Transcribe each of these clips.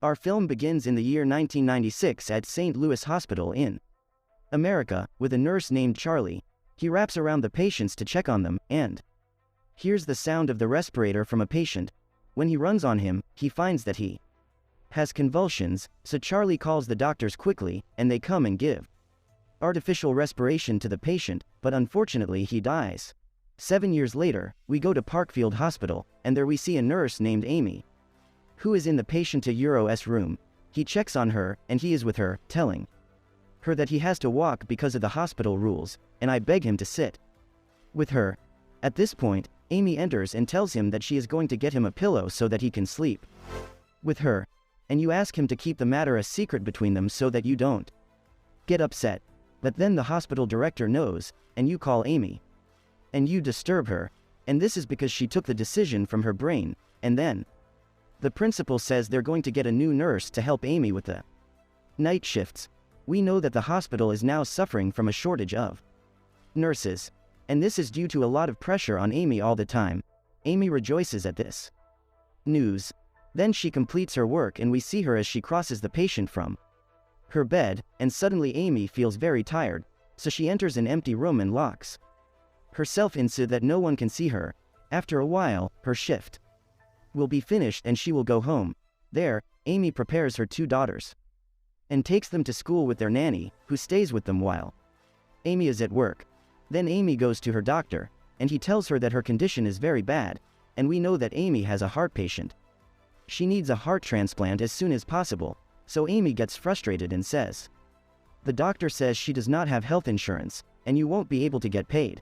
Our film begins in the year 1996 at St. Louis Hospital in America, with a nurse named Charlie. He wraps around the patients to check on them, and hears the sound of the respirator from a patient. When he runs on him, he finds that he has convulsions, so Charlie calls the doctors quickly, and they come and give artificial respiration to the patient, but unfortunately he dies. 7 years later, we go to Parkfield Hospital, and there we see a nurse named Amy, who is in the patient to Euro's room. He checks on her, and he is with her, telling her that he has to walk because of the hospital rules, and I beg him to sit with her. At this point, Amy enters and tells him that she is going to get him a pillow so that he can sleep with her, and you ask him to keep the matter a secret between them so that you don't get upset. But then the hospital director knows, and you call Amy, and you disturb her, and this is because she took the decision from her brain, and then the principal says they're going to get a new nurse to help Amy with the night shifts. We know that the hospital is now suffering from a shortage of nurses, and this is due to a lot of pressure on Amy all the time. Amy rejoices at this news. Then she completes her work and we see her as she crosses the patient from her bed, and suddenly Amy feels very tired, so she enters an empty room and locks herself in so that no one can see her. After a while, her shift will be finished and she will go home. There, Amy prepares her 2 daughters and takes them to school with their nanny, who stays with them while Amy is at work. Then Amy goes to her doctor, and he tells her that her condition is very bad, and we know that Amy has a heart patient. She needs a heart transplant as soon as possible, so Amy gets frustrated and says, the doctor says she does not have health insurance, and you won't be able to get paid.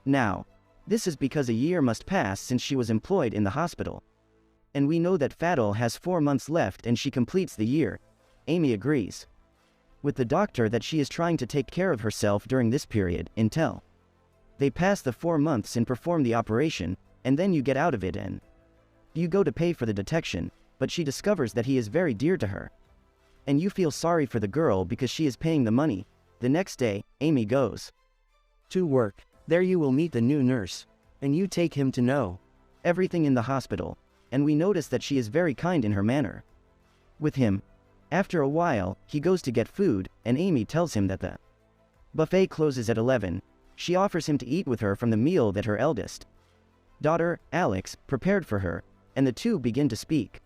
Now, this is because a year must pass since she was employed in the hospital. And we know that Fadl has 4 months left and she completes the year. Amy agrees with the doctor that she is trying to take care of herself during this period until they pass the 4 months and perform the operation, and then you get out of it and you go to pay for the detection, but she discovers that he is very dear to her. And you feel sorry for the girl because she is paying the money. The next day, Amy goes to work. There you will meet the new nurse, and you take him to know everything in the hospital, and we notice that she is very kind in her manner with him. After a while, he goes to get food, and Amy tells him that the buffet closes at 11. She offers him to eat with her from the meal that her eldest daughter, Alex, prepared for her, and the two begin to speak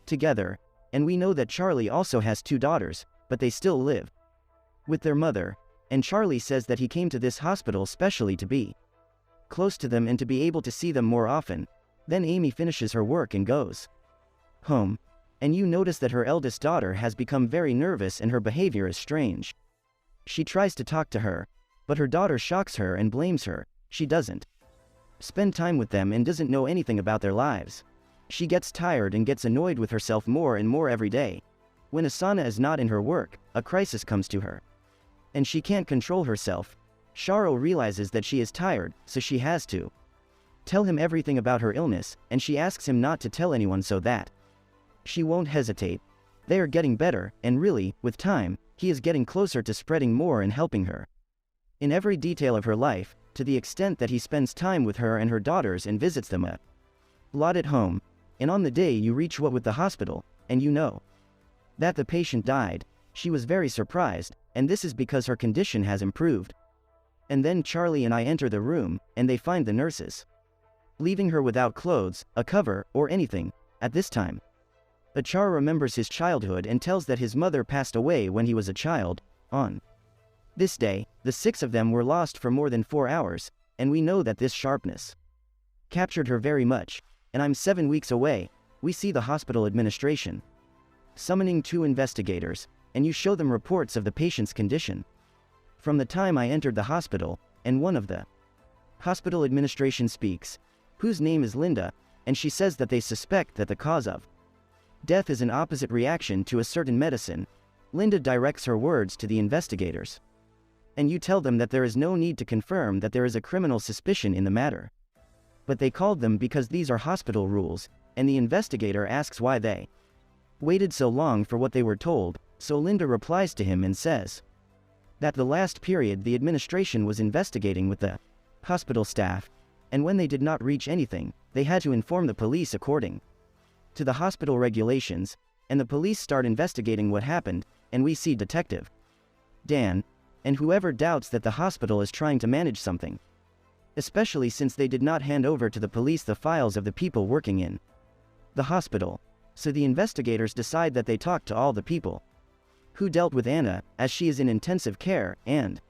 together, and we know that Charlie also has 2 daughters, but they still live with their mother, and Charlie says that he came to this hospital specially to be close to them and to be able to see them more often. Then Amy finishes her work and goes home, and you notice that her eldest daughter has become very nervous and her behavior is strange. She tries to talk to her, but her daughter shocks her and blames her. She doesn't spend time with them and doesn't know anything about their lives. She gets tired and gets annoyed with herself more and more every day. When Asana is not in her work, a crisis comes to her, and she can't control herself. Sharo realizes that she is tired, so she has to tell him everything about her illness, and she asks him not to tell anyone so that she won't hesitate. They are getting better, and really, with time, he is getting closer to spreading more and helping her in every detail of her life, to the extent that he spends time with her and her daughters and visits them a lot at home. And on the day you reach with the hospital, and you know that the patient died, she was very surprised, and this is because her condition has improved. And then Charlie and I enter the room, and they find the nurses leaving her without clothes, a cover, or anything. At this time, Achar remembers his childhood and tells that his mother passed away when he was a child. On this day, the 6 of them were lost for more than 4 hours, and we know that this sharpness captured her very much. And I'm 7 weeks away. We see the hospital administration summoning 2 investigators, and you show them reports of the patient's condition from the time I entered the hospital, and one of the hospital administration speaks, whose name is Linda, and she says that they suspect that the cause of death is an opposite reaction to a certain medicine. Linda directs her words to the investigators, and you tell them that there is no need to confirm that there is a criminal suspicion in the matter. But they called them because these are hospital rules, and the investigator asks why they waited so long for what they were told, so Linda replies to him and says that the last period the administration was investigating with the hospital staff, and when they did not reach anything, they had to inform the police according to the hospital regulations. and the police start investigating what happened, and we see Detective Dan, and whoever doubts that the hospital is trying to manage something. Especially since they did not hand over to the police the files of the people working in the hospital. So the investigators decide that they talk to all the people who dealt with Anna, as she is in intensive care, and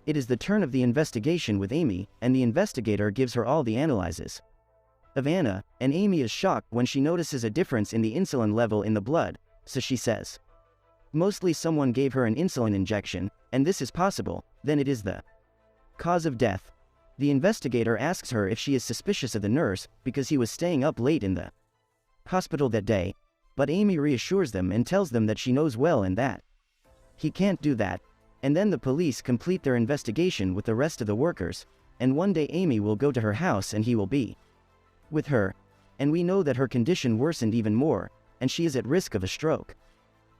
it is the turn of the investigation with Amy, and the investigator gives her all the analyses of Anna, and Amy is shocked when she notices a difference in the insulin level in the blood, so she says mostly someone gave her an insulin injection, and this is possible, then it is the cause of death. The investigator asks her if she is suspicious of the nurse because he was staying up late in the hospital that day, but Amy reassures them and tells them that she knows well and that he can't do that, and then the police complete their investigation with the rest of the workers, and one day Amy will go to her house and he will be with her, and we know that her condition worsened even more, and she is at risk of a stroke.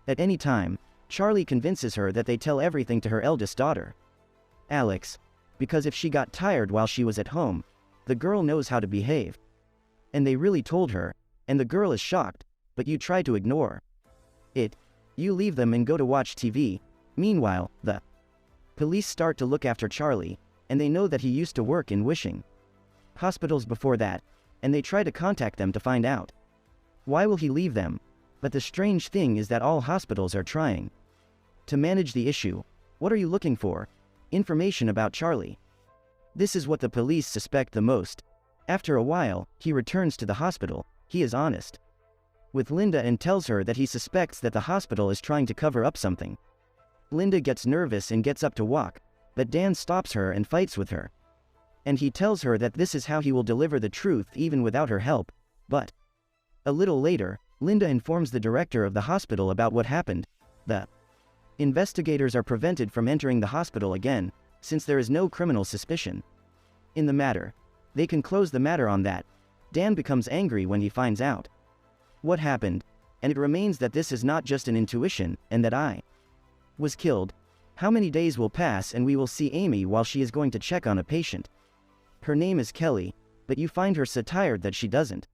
At any time, Charlie convinces her that they tell everything to her eldest daughter, Alex, because if she got tired while she was at home, the girl knows how to behave. And they really told her, and the girl is shocked, but you try to ignore it. You leave them and go to watch TV. Meanwhile, the police start to look after Charlie, and they know that he used to work in wishing hospitals before that, and they try to contact them to find out why will he leave them. But the strange thing is that all hospitals are trying to manage the issue. What are you looking for? Information about Charlie. This is what the police suspect the most. After a while, he returns to the hospital. He is honest with Linda and tells her that he suspects that the hospital is trying to cover up something. Linda gets nervous and gets up to walk, but Dan stops her and fights with her. And he tells her that this is how he will deliver the truth even without her help. But a little later, Linda informs the director of the hospital about what happened. The investigators are prevented from entering the hospital again, since there is no criminal suspicion in the matter. They can close the matter on that. Dan becomes angry when he finds out what happened, and it remains that this is not just an intuition, and that I was killed. How many days will pass and we will see Amy while she is going to check on a patient? Her name is Kelly, but you find her so tired that she doesn't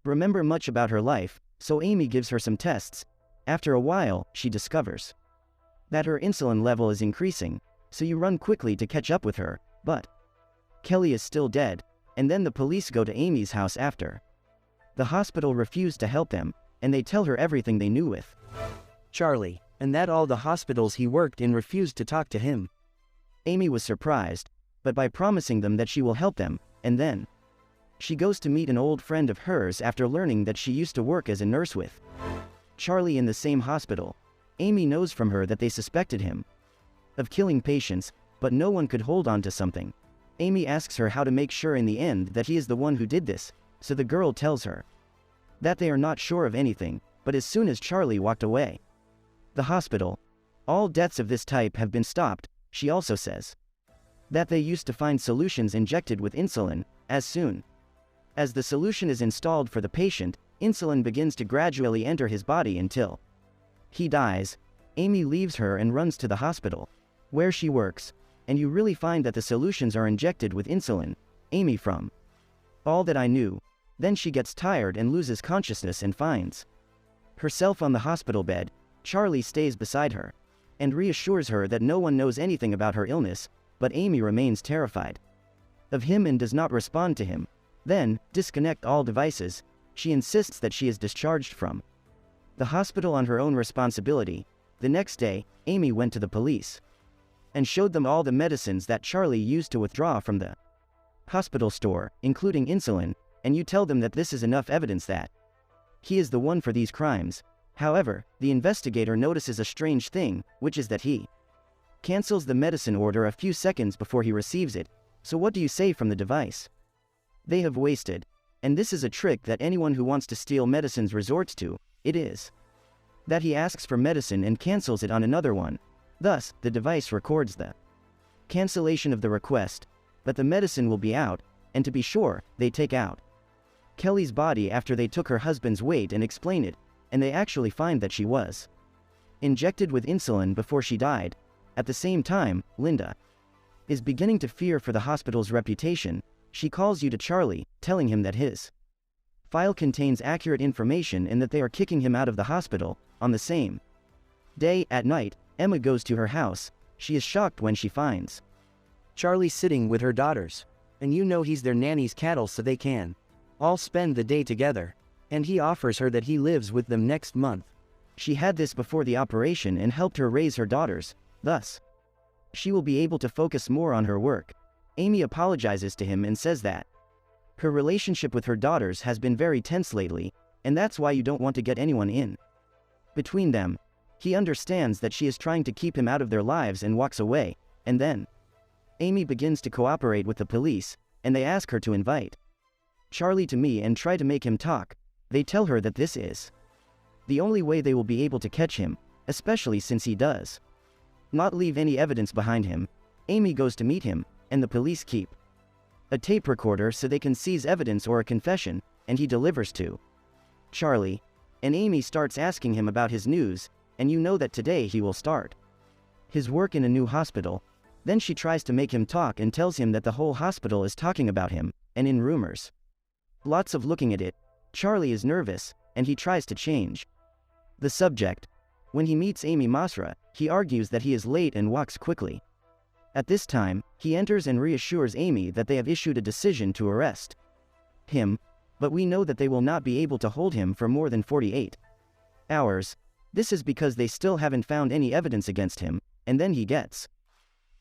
remember much about her life, so Amy gives her some tests. After a while, she discovers that her insulin level is increasing, so you run quickly to catch up with her, but Kelly is still dead, and then the police go to Amy's house after the hospital refused to help them, and they tell her everything they knew with Charlie, and that all the hospitals he worked in refused to talk to him. Amy was surprised, but by promising them that she will help them, and then she goes to meet an old friend of hers after learning that she used to work as a nurse with Charlie in the same hospital. Amy knows from her that they suspected him of killing patients, but no one could hold on to something. Amy asks her how to make sure in the end that he is the one who did this, so the girl tells her that they are not sure of anything, but as soon as Charlie walked away the hospital, all deaths of this type have been stopped. She also says that they used to find solutions injected with insulin. As soon as the solution is installed for the patient, insulin begins to gradually enter his body until he dies. Amy leaves her and runs to the hospital where she works, and you really find that the solutions are injected with insulin. Amy, from all that I knew. Then she gets tired and loses consciousness and finds herself on the hospital bed. Charlie stays beside her and reassures her that no one knows anything about her illness, but Amy remains terrified of him and does not respond to him. Then, disconnect all devices. She insists that she is discharged from the hospital on her own responsibility. The next day, Amy went to the police and showed them all the medicines that Charlie used to withdraw from the hospital store, including insulin, and you tell them that this is enough evidence that he is the one for these crimes. However, the investigator notices a strange thing, which is that he cancels the medicine order a few seconds before he receives it. So what do you say from the device they have wasted? And this is a trick that anyone who wants to steal medicines resorts to. It is that he asks for medicine and cancels it on another one. Thus, the device records the cancellation of the request, but the medicine will be out, and to be sure, they take out Kelly's body after they took her husband's weight and explain it, and they actually find that she was injected with insulin before she died. At the same time, Linda is beginning to fear for the hospital's reputation. She calls you to Charlie, telling him that his File contains accurate information in that they are kicking him out of the hospital. On the same day, at night, Emma goes to her house. She is shocked when she finds Charlie sitting with her daughters. And you know he's their nanny's cattle, so they can all spend the day together. And he offers her that he lives with them next month. She had this before the operation and helped her raise her daughters. Thus, she will be able to focus more on her work. Amy apologizes to him and says that her relationship with her daughters has been very tense lately, and that's why you don't want to get anyone in between them. He understands that she is trying to keep him out of their lives and walks away, and then Amy begins to cooperate with the police, and they ask her to invite Charlie to me and try to make him talk. They tell her that this is the only way they will be able to catch him, especially since he does not leave any evidence behind him. Amy goes to meet him, and the police keep a tape recorder so they can seize evidence or a confession, and he delivers to Charlie. And Amy starts asking him about his news, and you know that today he will start his work in a new hospital. Then she tries to make him talk and tells him that the whole hospital is talking about him, and in rumors. Lots of looking at it. Charlie is nervous, and he tries to change the subject. When he meets Amy Masra, he argues that he is late and walks quickly. At this time, he enters and reassures Amy that they have issued a decision to arrest him, but we know that they will not be able to hold him for more than 48 hours. This is because they still haven't found any evidence against him, and then he gets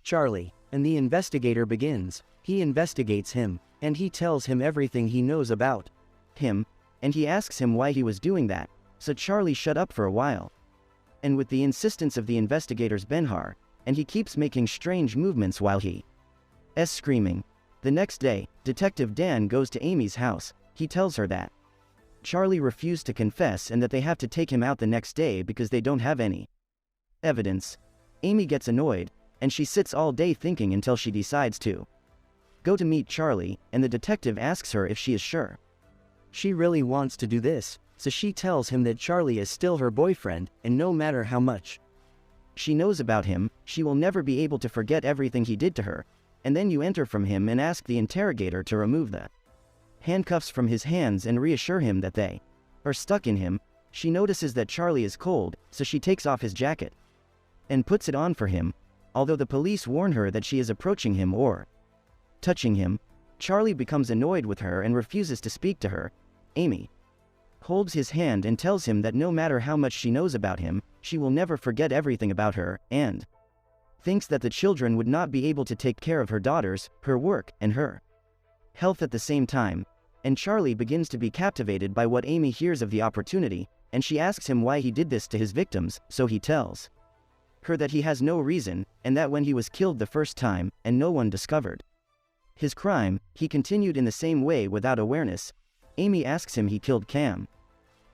Charlie, and the investigator begins. He investigates him, and he tells him everything he knows about him, and he asks him why he was doing that, so Charlie shut up for a while. And with the insistence of the investigator's Benhar, and he keeps making strange movements while he is screaming. The next day, Detective Dan goes to Amy's house. He tells her that Charlie refused to confess and that they have to take him out the next day because they don't have any evidence. Amy gets annoyed, and she sits all day thinking until she decides to go to meet Charlie, and the detective asks her if she is sure she really wants to do this, so she tells him that Charlie is still her boyfriend, and no matter how much she knows about him, she will never be able to forget everything he did to her. And then you enter from him and ask the interrogator to remove the handcuffs from his hands and reassure him that they are stuck in him. She notices that Charlie is cold, so she takes off his jacket and puts it on for him. Although the police warn her that she is approaching him or touching him, Charlie becomes annoyed with her and refuses to speak to her. Amy holds his hand and tells him that no matter how much she knows about him, she will never forget everything about her, and thinks that the children would not be able to take care of her daughters, her work, and her health at the same time. And Charlie begins to be captivated by what Amy hears of the opportunity, and she asks him why he did this to his victims, so he tells her that he has no reason, and that when he was killed the first time, and no one discovered his crime, he continued in the same way without awareness. Amy asks him he killed Cam.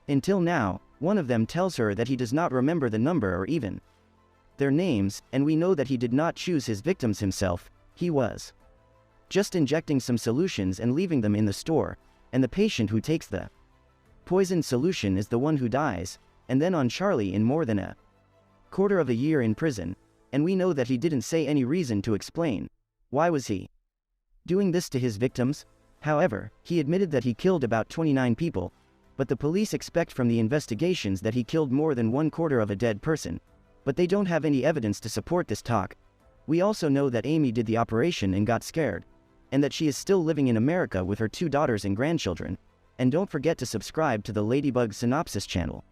Until now, one of them tells her that he does not remember the number or even their names, and we know that he did not choose his victims himself. He was just injecting some solutions and leaving them in the store, and the patient who takes the poisoned solution is the one who dies, and then on Charlie in more than a quarter of a year in prison, and we know that he didn't say any reason to explain why was he doing this to his victims. However, he admitted that he killed about 29 people, but the police expect from the investigations that he killed more than 1/4 of a dead person, but they don't have any evidence to support this talk. We also know that Amy did the operation and got scared, and that she is still living in America with her 2 daughters and grandchildren. And don't forget to subscribe to the Ladybug Synopsis channel.